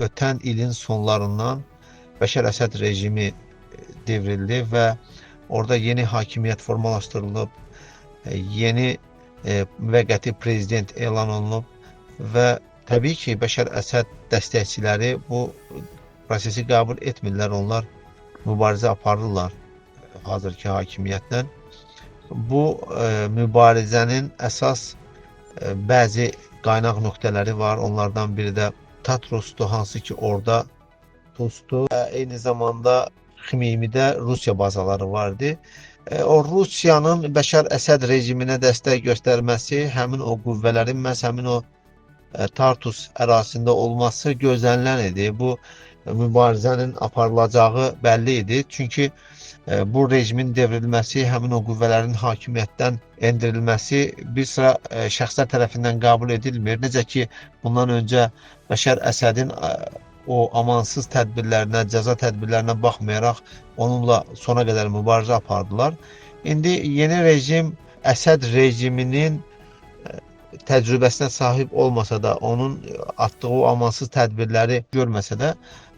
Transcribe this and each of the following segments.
ötən ilin sonlarından Bəşər Əsəd rejimi devrildi və orada yeni hakimiyyət formalaşdırılıb, yeni müvəqqəti prezident elan olunub və təbii ki, Bəşər Əsəd dəstəkçiləri bu prosesi qəbul etmirlər, onlar mübarizə aparırlar hazırki hakimiyyətlə. Bu mübarizənin əsas bəzi qaynaq nöqtələri var. Onlardan biri də Tatrusdur, hansı ki orada Tustur. Eyni zamanda Xmeymimdə Rusiya bazaları vardı. O Rusiyanın Bəşər Əsəd rejiminə dəstək göstərməsi, həmin o qüvvələrin məhz həmin o Tartus ərazisində olması gözlənilən idi. Bu mübarizənin aparılacağı bəlli idi. Çünki bu rejimin devrilməsi, həmin o qüvvələrin hakimiyyətdən endirilməsi bir sıra şəxslər tərəfindən qəbul edilmir. Necə ki, bundan öncə Bəşər Əsədin o amansız tədbirlərinə, cəza tədbirlərinə baxmayaraq onunla sona qədər mübarizə apardılar. İndi yeni rejim Əsəd rejiminin təcrübəsinə sahib olmasa da, onun atdığı o amansız tədbirləri görməsə də,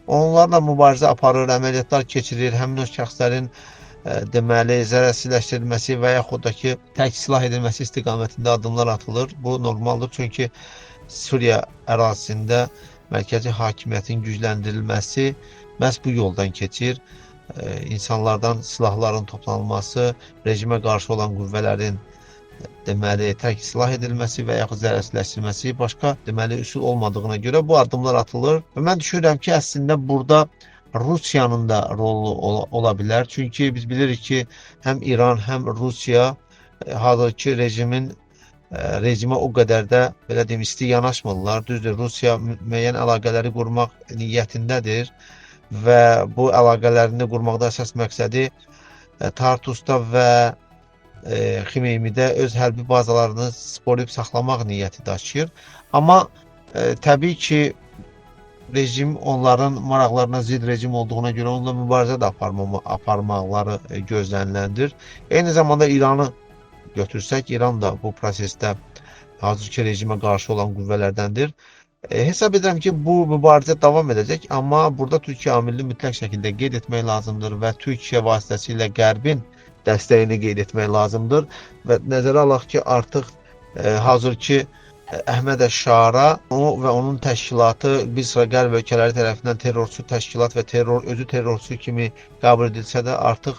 onlarla mübarizə aparır, əməliyyatlar keçirir, həmin o şəxslərin deməli zərərsizləşdirilməsi və yaxud da ki, tərk silah edilməsi istiqamətində addımlar atılır. Bu normaldır, çünki Suriya ərazisində mərkəzi hakimiyyətin gücləndirilməsi məhz bu yoldan keçir. İnsanlardan silahların toplanılması, rejimə qarşı olan qüvvələrin deməli tərk silah edilməsi və yaxud zərərsizləşdirilməsi başqa deməli üsul olmadığına görə bu addımlar atılır. Və mən düşünürəm ki, əslində burada Rusiyanın da rolu ola bilər. Çünki biz bilirik ki, həm İran, həm Rusiya hazırki rejimə o qədər də belə deyim isti yanaşmırlar. Düzdür, Rusiya müəyyən əlaqələri qurmaq niyyətindədir və bu əlaqələrini qurmaqda əsas məqsədi Tartusda və Xmeymimdə öz hərbi bazalarını qoruyub saxlamaq niyyəti daşıyır. Amma təbii ki, rejim onların maraqlarına zidd rejim olduğuna görə onunla mübarizə də aparmaqları gözləniləndir. Eyni zamanda İranı götürsək, İran da bu prosesdə hazırki rejimə qarşı olan qüvvələrdəndir. Hesab edirəm ki, bu mübarizə davam edəcək, amma burada Türkiyə amilini mütləq şəkildə qeyd etmək lazımdır və Türkiyə vasitəsilə Qərbin dəstəyini qeyd etmək lazımdır və nəzərə alaq ki, artıq hazırki Əhməd Əşşara və onun təşkilatı bir sıra qərb ölkələri tərəfindən terrorçu təşkilat və özü terrorçu kimi qəbul edilsə də artıq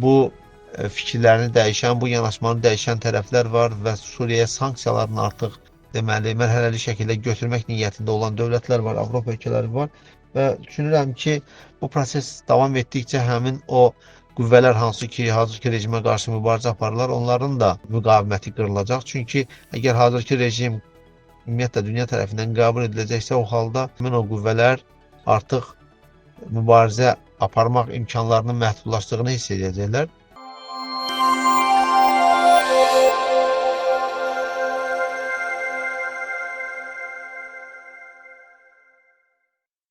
bu fikirlərini dəyişən, bu yanaşmanı dəyişən tərəflər var və Suriyaya sanksiyalarını artıq deməli mərhələli şəkildə götürmək niyyətində olan dövlətlər var, Avropa ölkələri var və düşünürəm ki, bu proses davam etdikcə həmin o qüvvələr hansı ki, hazırki rejimə qarşı mübarizə aparırlar, onların da müqaviməti qırılacaq. Çünki əgər hazırki rejim ümumiyyətlə dünya tərəfindən qəbul ediləcəksə, o halda həmin o qüvvələr artıq mübarizə aparmaq imkanlarının məhdudlaşdığını hiss edəcəklər.